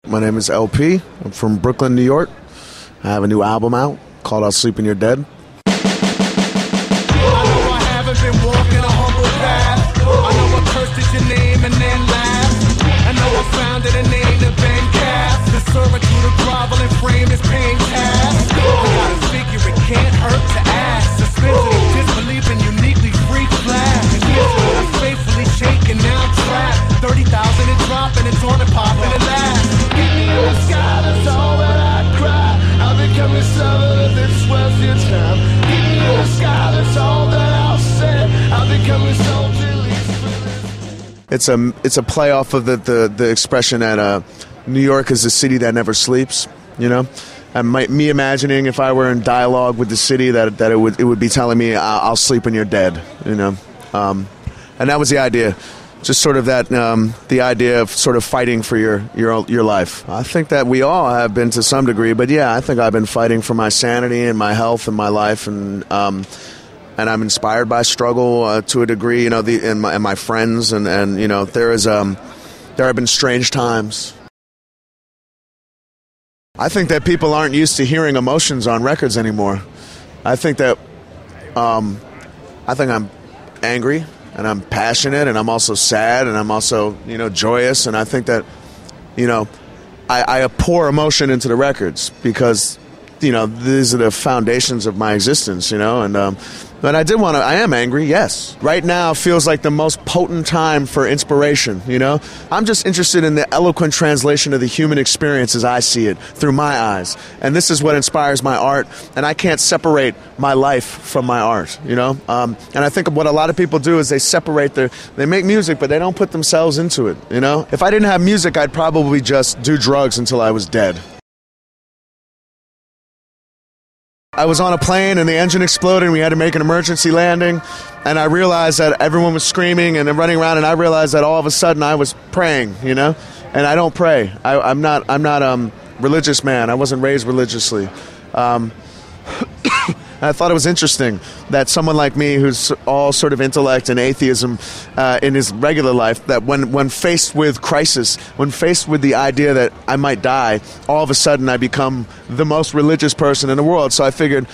My name is LP. I'm from Brooklyn, New York. I have a new album out called I'll Sleep in Your Dead. I know I haven't been walking a humble path. I know I cursed at your name and then laughed. I know I founded a name to bend calf. The servant to the groveling frame is paying cash. I gotta figure it can't hurt to ask. Suspension of disbelief and uniquely free flash. I faithfully shaken, now I'm trapped. 30,000 and dropping, it's on and popping and last. Give me a sky, that's all that I cry. I've become a servant of this was your time. Give me a sky, that's all that I'll say. I've become a soldier. It's a play off of the expression that New York is a city that never sleeps, you know? And me imagining if I were in dialogue with the city that it would be telling me I'll sleep when you're dead, you know? And that was the idea. Just sort of that, the idea of sort of fighting for your life. I think that we all have been to some degree, but yeah, I think I've been fighting for my sanity and my health and my life, and I'm inspired by struggle to a degree, you know, and my friends, and you know, there have been strange times. I think that people aren't used to hearing emotions on records anymore. I think that I'm angry. And I'm passionate, and I'm also sad, and I'm also, you know, joyous. And I think that, you know, I pour emotion into the records because, you know, these are the foundations of my existence, you know. And but I am angry, yes. Right now feels like the most potent time for inspiration, you know. I'm just interested in the eloquent translation of the human experience as I see it, through my eyes. And this is what inspires my art, and I can't separate my life from my art, you know. And I think what a lot of people do is they make music, but they don't put themselves into it, you know. If I didn't have music, I'd probably just do drugs until I was dead. I was on a plane and the engine exploded and we had to make an emergency landing, and I realized that everyone was screaming and running around, and I realized that all of a sudden I was praying, you know, and I don't pray. I'm not a religious man. I wasn't raised religiously. I thought it was interesting that someone like me, who's all sort of intellect and atheism in his regular life, that when faced with crisis, when faced with the idea that I might die, all of a sudden I become the most religious person in the world. So I figured,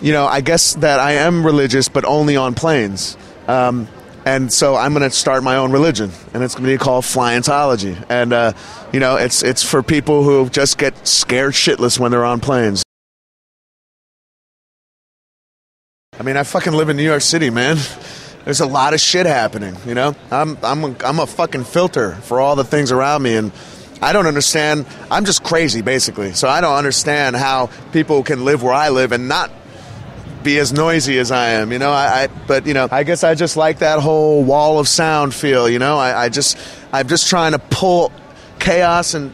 you know, I guess that I am religious, but only on planes. And so I'm going to start my own religion, and it's going to be called Flyentology. And, you know, it's for people who just get scared shitless when they're on planes. I mean, I fucking live in New York City, man. There's a lot of shit happening, you know? I'm a fucking filter for all the things around me, and I don't understand. I'm just crazy, basically. So I don't understand how people can live where I live and not be as noisy as I am, you know? But, you know, I guess I just like that whole wall of sound feel, you know? I'm just trying to pull chaos and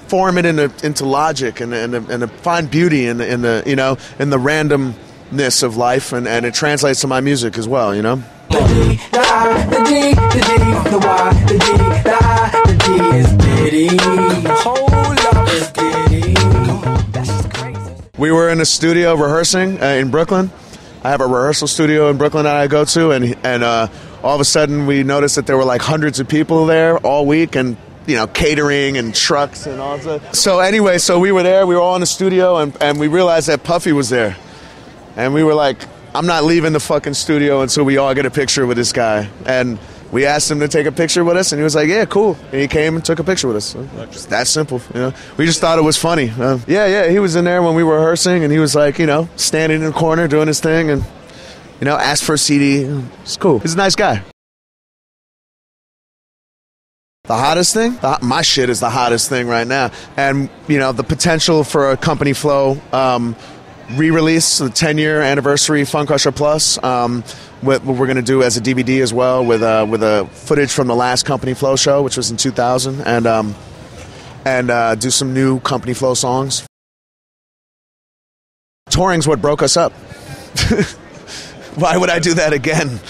form it into logic and find beauty in the you know, in the randomness of life, and it translates to my music as well, you know? The D, the I, the D, the D, the Y, the D, the I, the D is Diddy. Hold up, is Diddy. That's just crazy. We were in a studio rehearsing in Brooklyn. I have a rehearsal studio in Brooklyn that I go to, and all of a sudden we noticed that there were like hundreds of people there all week, and you know, catering and trucks and all that. So anyway, we were there, we were all in the studio, and we realized that Puffy was there. And we were like, I'm not leaving the fucking studio until we all get a picture with this guy. And we asked him to take a picture with us, and he was like, yeah, cool. And he came and took a picture with us. So, just that simple, you know. We just thought it was funny. Yeah, he was in there when we were rehearsing, and he was like, you know, standing in the corner doing his thing, and, you know, asked for a CD. It's cool. He's a nice guy. The hottest thing? My shit is the hottest thing right now. And, you know, the potential for a Company Flow re-release, the 10-year anniversary Fun Crusher Plus, what we're going to do as a DVD as well with a footage from the last Company Flow show, which was in 2000, and do some new Company Flow songs. Touring's what broke us up. Why would I do that again?